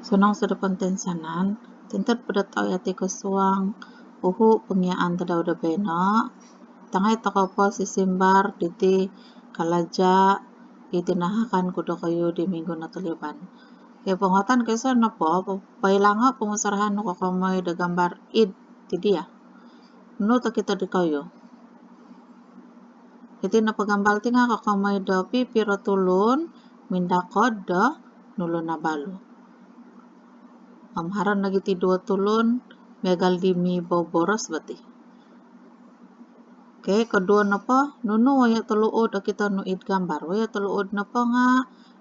Sunong sa pentensanan, tinted pada tau yati kesuang uhu pengiaan tadau da beno, tangai tokopo sisimbar diti kalaja itinahakan kudo kayu di minggu na taliban. Kaya pengotan keso na po, pailanga pemusarahan no kakamay da gambar id ti dia. No ta kita di kayo. Iti na pagambal ti nga kakamay da pipiro tulun mindakod da nulo na balo. Haran lagi ti dua tulun megal di mi boros bati. Okay, kedua na pa nunu waya teluod kita no id gambar. Waya teluod na pa nga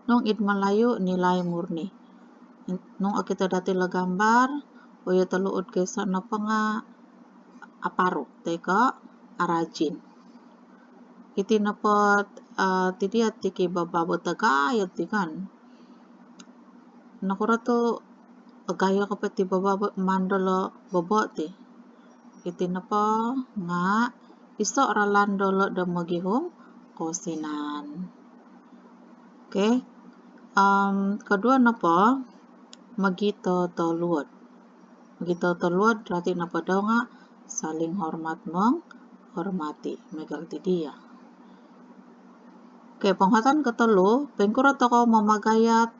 nung id Malayu nilai murni. Nung kita dati la gambar waya teluod kesa na pa nga aparo teka arajin. Iti na pa ti dia tiki bababo tagayat ti kan. Nakura to gaya ka pati bababo mandalo bobo ti. Iti na pa nga iso ralan dolo da magihong kosinan. Okay. Kedua na pa magito toluod. Magito toluod rati na pa daw nga saling hormat mong hormati megal ti dia. Okay, penghatan ketelu pengkura toko mamagayat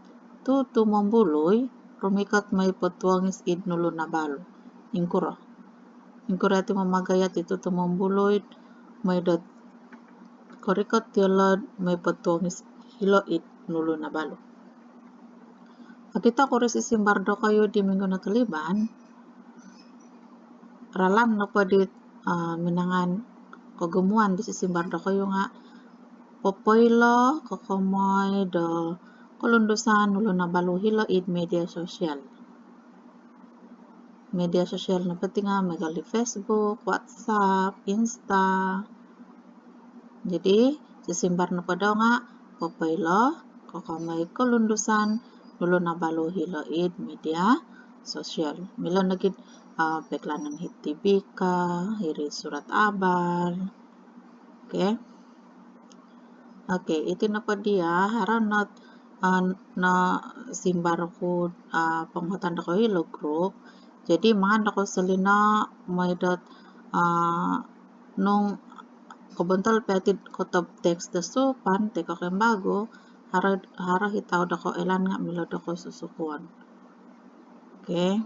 tu tumambuloy rumikat may patuangis id nulo na balo. Ingkura ti mamagayat itu tumambuloy may dat korikat tialad may patuangis hilo id nulo na balo. Kita kore sisimbar do kayo di minggu na taliban ralan na pa di minangan kagumuan di sisimbar do kayo nga popoylo kakamay do kalundusan nulo na balo hilo id media sosial. Media sosial na pati nga megali Facebook, WhatsApp, Insta. Jadi sisimbar na pa daw nga popoylo kakamay kalundusan nulo na balo hilo id media sosial. Mila nagid peklanan hit TV ka, hiri surat abar. Okay. Okay, iti na pa dia haran na simbar ko panghutan da ko hilo group. Jadi mangan ako salina may dot nung kabental petid ko tab text da supan teka kembago hara hitaw da ko elan nga milo da ko susukuan. Okay.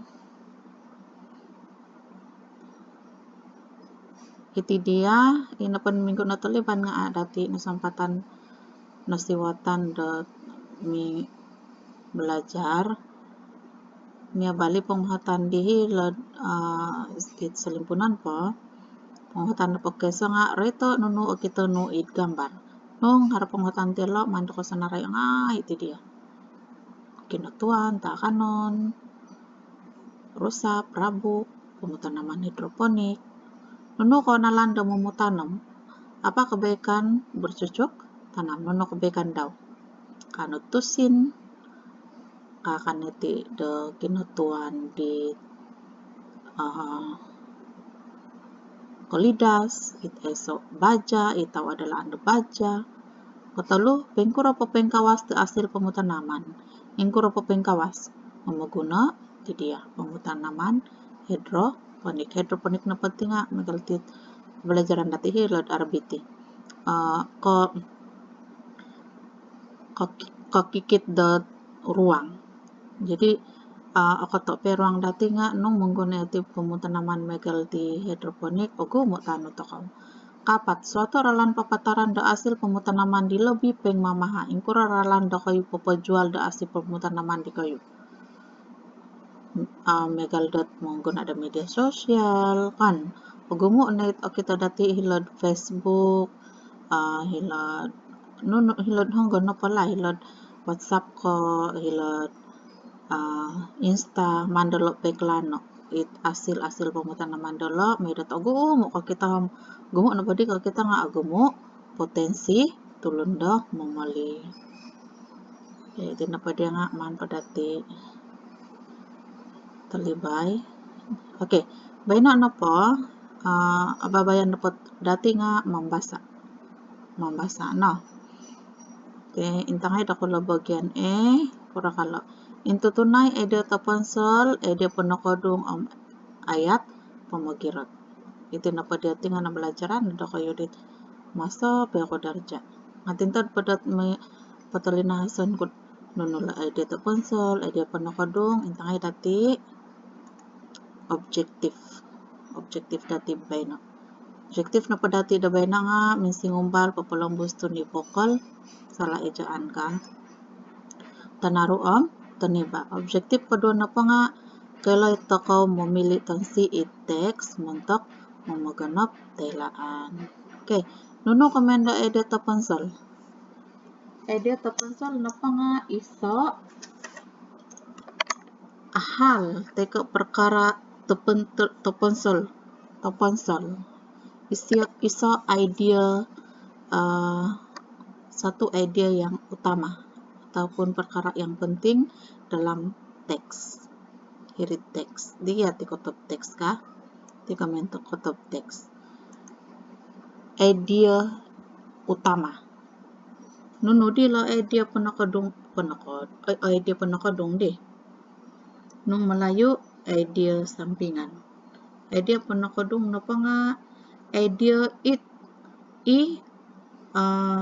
Iti dia inapan minggu na taliban nga dati nasampatan nasiwatan da mi belajar mia bali penghatan dihi lad selimpunan po penghatan na pagkeso nga reto nunu kita no id gambar nung harap penghatan telo mando ko sanaray nga iti dia kinatuan takanon rusap rabu pemutanaman hidroponik nunu ko nalanda memutanam apa kebaikan bercocok tanam nunu kebaikan daw kanutusin kakaniti de kinatuan di kolidas it eso baja itaw adalah anda baja katalu pengkura pengkawas te hasil pemutanaman ingkura pengkawas memaguna ti dia pemutanaman hidroponik na penting nga megaltit pembelajaran dati hilad arbiti kakikit da ruang. Jadi ako to peruang dati nga nung mengguna iti pemutanaman megal di hidroponik ogo mo tano to kaw. Kapat suatu ralan papataran da hasil pemutanaman di lebih peng mamaha ingkura ralan da kayo papajual da hasil pemutanaman di kayo. Megal dat mengguna da media sosial kan ogo na kita dati hilad Facebook hilad hanggang na pala hilad WhatsApp ko hilad Insta mandalo peklano it asil pemutanaman dolo may dat ogo mo ka kita gumo na padi ka kita nga agumo potensi tulun do mamali iti na padi nga man padati talibay. Okay, bayna na po ababayan na po dati nga mambasa no. Okay, intangay dako la bagyan pura kalo Intu tunai ede taponsol ede penokodung ayat pemagirot. Itu napa dia tinggal belajaran ada kayo dit masa peko darja. Ngatintan padat may patalinahasan ko nunula ede taponsol ede penokodung intangay dati objektif dati bayna. Objektif na padati da bayna nga minsingumbal papalang gusto ni vokal salah ejaan ka tanaru taniba. Objektif kedua na pa nga kailay takaw memilih tansi teks muntak mamaganap tailaan. Okay, nuno komenda ede taponsol. Ede taponsol na pa nga iso hal teka perkara taponsol iso idea satu idea yang utama ataupun perkara yang penting dalam teks. Hirit teks. Dia ti kutub teks ka? Ti komentar kutub teks. Idea utama. Nuno dila idea penakadung deh. Nung Melayu idea sampingan. Idea penakadung napa nga idea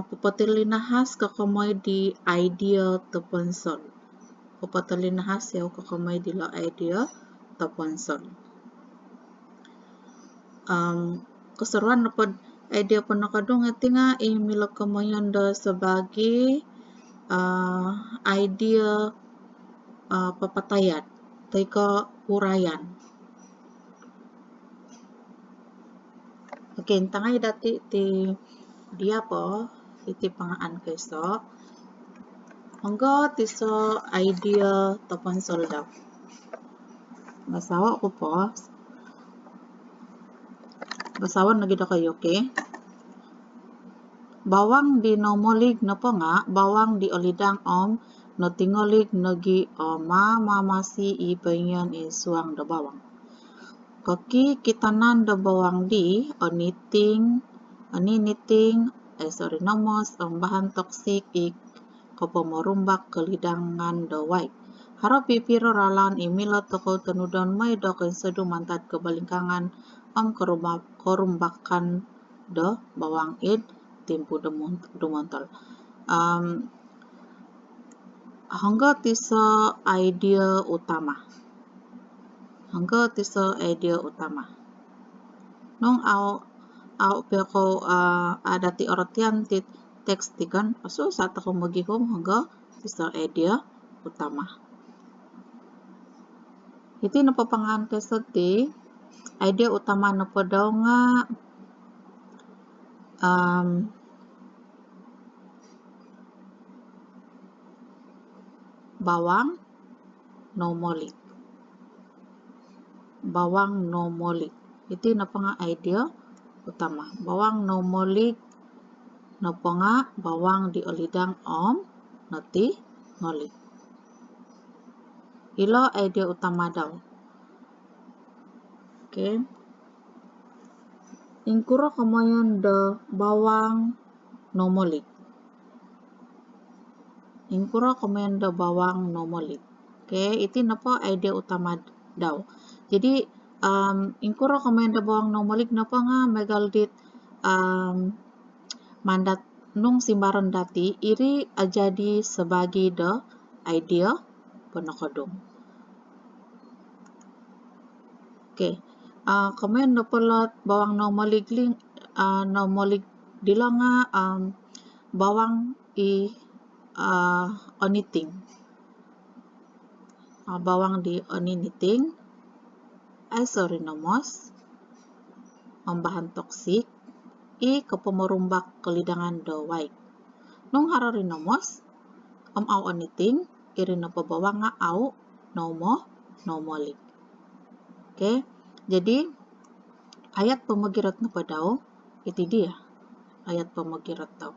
papatalinakas kakamay di idea taponsol. Papatalinakas yaw kakamay di la idea taponsol. Keseruan na pod idea panakadung iti nga imila kamayan da sebagai idea papatayat tayka urayan. Okay, intangay dati ti dia po iti pangaan kayso hangga tiso idea taponsol daw. Basawa ko po. Basawan lagi da kayo, okay? Bawang di nomolig na po nga, bawang di olidang no tingolig nagi mamasi ipaingan isuang da bawang. Kaki kitanan da bawang di nomos ang bahan toksik kapamorumbak kalidangan da white. Harap pipiro ralan imila toko tanudon may da kaysa dumantad kabalingkangan korumbakan da bawang timpu dumontol. Hangga tisa idea utama. Nung peko adati oratian ti teks tikan aso sa ta magihom hangga tisa idea utama. Iti napapangaan kaysa ti idea utama na po daw nga bawang no molik. Iti na pa nga idea utama. Bawang no molik na pa nga bawang di olidang nati ngolik. Ilo idea utama daw. Okay. Ingkura kamayan da bawang no molik. Okay, iti na po idea utama daw. Jadi ingkura kamayan da bawang no molik na pa nga megaldit mandat nung simbaran dati iri ajadi sebagai da idea panakadung. Okay. Kamayan na pala bawang no molik dila nga bawang oniting. Bawang di oniniting nomos ang bahan toksik kapamorumbak kalidangan da white. Nung harari nomos aw oniting iri na pabawang nga aw no molik. Okay, jadi ayat pamagirat na pa daw iti dia ayat pamagirat daw.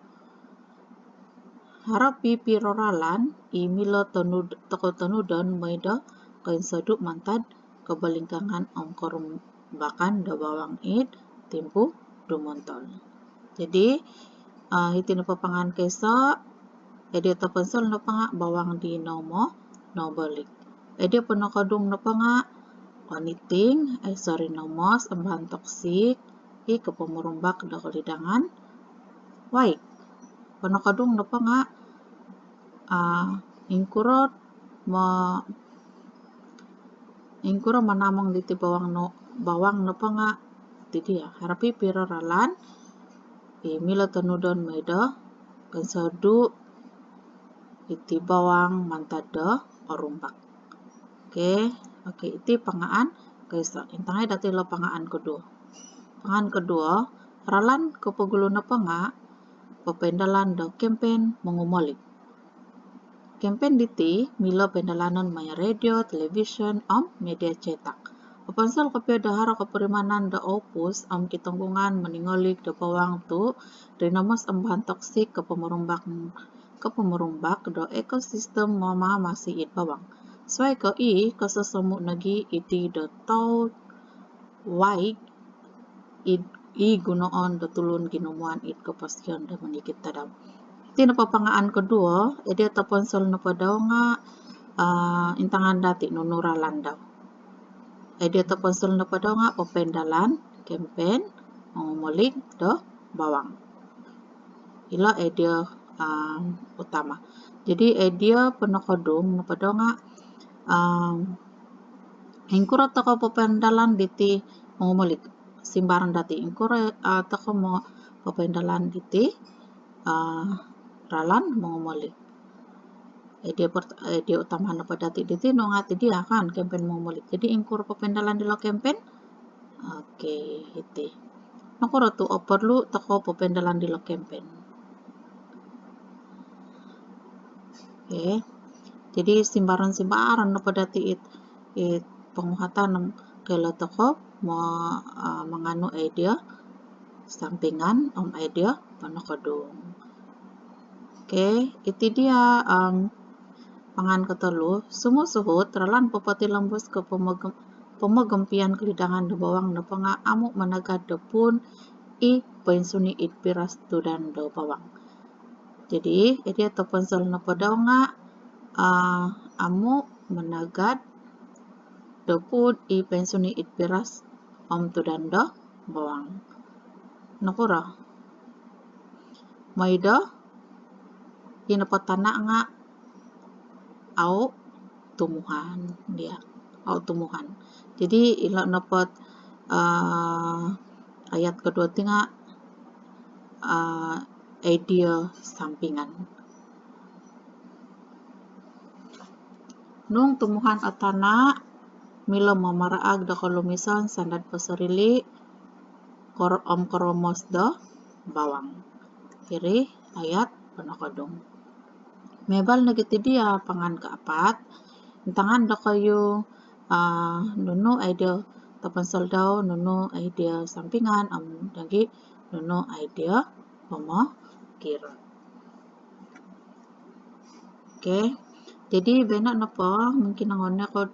Harap pipiroralan imila tanudon may da kainsadu mantad kabalingkangan ang korumbakan da bawang timpu dumontol. Jadi iti napapangan kaysa edi taponsol na pa nga bawang di no balik. Dia penokadung na pa nga oniting nomos ang bahan toksik kapamurumbak da kalidangan waik. Penokadung na pa nga ingkurot manamang diti bawang na pa nga ti dia harapi pira ralan mila tanudon maida pansadu iti bawang mantad da orumbak. Oke, iti pangaan kaysa intangay dati lo pangaan kedua. Pangaan kedua, ralan kapagulo na pa nga papendalan da campaign mangumalik. Campaign diti mila pendalanan maya radio, television, media cetak. Papansal kapya dahara kaparimanan da opus kitanggungan maningolik da bawang tu rinamos ang bahan toksik kapamurumbak do ekosistem mamasiit bawang. Sway ka kasasamu nagi iti da tau waig gunoon da tulun ginumuan kapasyon da manikit tadaw. Iti napapangaan kedua, dia taponsol na pa daw nga intangan dati nunuralan daw. Dia taponsol na pa daw nga papendalan, campaign, mangumulig do bawang. Ila dia utama. Jadi dia penokadung na pa daw nga ingkura tako papendalan diti mangumulig. Simbaran dati ingkura tako mo papendalan diti ralan mangumulig. Dia utama na pa dati diti no nga ti dia kan campaign mangumulig. Jadi ingkura papendalan dilo campaign. Oke, iti. Nakura tu perlu tako papendalan dilo campaign. Jadi simbaran na pa dati panguhatan kaila tako mangano idea sampingan idea panokadung. Iti dia pangan katelu sumusuhut ralan papati lambus ke pamagampian kalidangan da bawang na pa nga amo managad da pun pensuni piras tudan da bawang. Jadi dia taponsol na pa daw nga amo managad da pun pensuni piras tudan da bawang. Nakura maida napatana nga tumuhan dia tumuhan. Jadi ila napat ayat kedua ti nga idea sampingan. Nung tumuhan atana mila mamaraag da kalumisan sandad pasarili koromos da bawang. Kiri ayat panokadung. Mebal na giti dia pangan kaapat intangan da kayo nuno idea taponsol daw nuno idea sampingan dagi nuno idea pamakira. Jadi benak na po mungkin nangonnya ko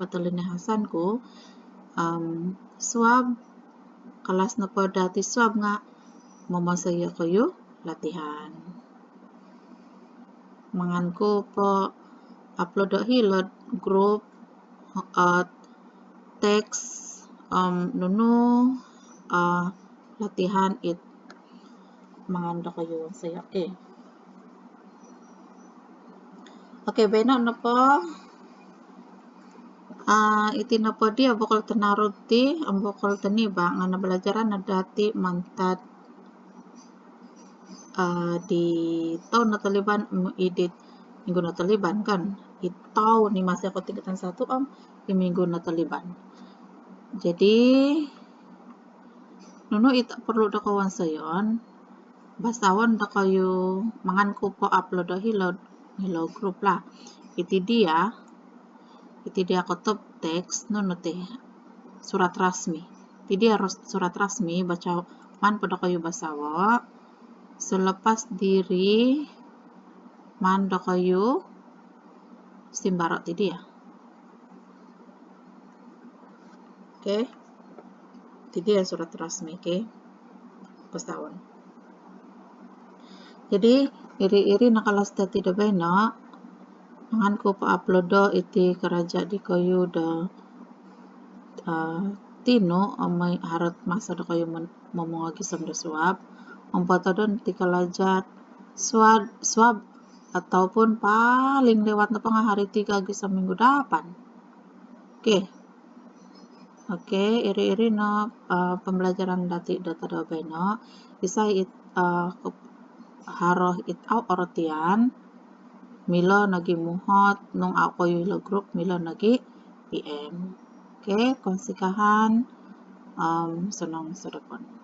patalinahasan ko swab kelas na po dati swab nga mamasaya kayo latihan. Mangan ko po upload hilad group text nuno latihan mangan da kayo saya benak na po iti na po dia bukal tanarod ti ang bukal taniba nga nabalajaran na dati mantad di taon na taliban edit minggu na taliban kan itaw ni masih ako tingkatan 1 minggu na taliban. Jadi nuno ita perlu da kawan sayon basawan da kayo mangan ko po upload da hilod group lah. Iti dia ko top text nuno ti surat rasmi. Iti dia surat rasmi baca man pada kayo basawa. Selepas diri manda kayo simbara ti dia. Ti dia surat rasmi pasawan. Jadi iri-iri nakalas dati da bayna Angan ko pa-upload do iti karaja di kayo da tino may harat masa da kayo mamungagisam da swab. Ang patadon ti kalajat swab ataupun paling lewat na pang hari 3 sa minggu dapan. Oke, iri-iri no pembelajaran dati data dobay no. Isay haroh itaw orotian milo nagi muhot nung ako yung group milo nagi PM. Oke, konsikahan sunong sudapon.